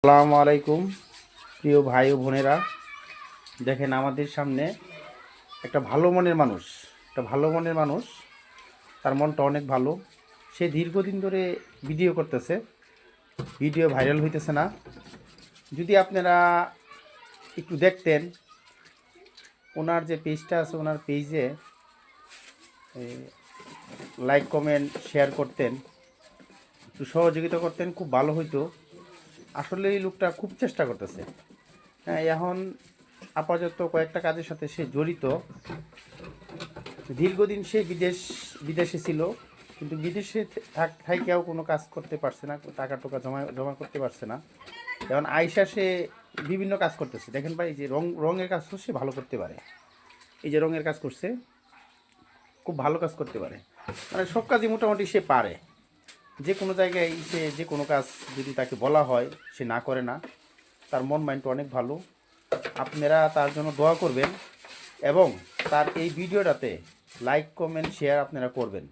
আসসালামু আলাইকুম প্রিয় ভাই ও বোনেরা। দেখেন আমাদের সামনে একটা ভালো মনের মানুষ। তার মনটা অনেক ভালো। সে দীর্ঘদিন ধরে ভিডিও করতেছে, ভিডিও ভাইরাল হইতেছে না। যদি আপনারা একটু দেখতেন ওনার যে পেজটা আছে, ওনার পেজে লাইক কমেন্ট শেয়ার করতেন, একটু সহযোগিতা করতেন, খুব ভালো হইতো। আসলে এই লোকটা খুব চেষ্টা করতেছে। হ্যাঁ, এখন আপাতত কয়েকটা কাজের সাথে সে জড়িত। দীর্ঘদিন সে বিদেশে ছিল, কিন্তু বিদেশে থাইকেও কোনো কাজ করতে পারছে না, টাকা টোকা জমা জমা করতে পারছে না। যেমন আইসা সে বিভিন্ন কাজ করতেছে। দেখেন ভাই, যে রঙের কাজ তো সে ভালো করতে পারে। এই যে রঙের কাজ করছে, খুব ভালো কাজ করতে পারে। মানে সব কাজই মোটামুটি সে পারে। যে কোনো জায়গায় সে যে কোনো কাজ যদি তাকে বলা হয় সে না করে না। তার মন মাইন্ড অনেক ভালো। আপনারা তার জন্য দোয়া করবেন এবং তার এই ভিডিওটাতে লাইক কমেন্ট শেয়ার আপনারা করবেন।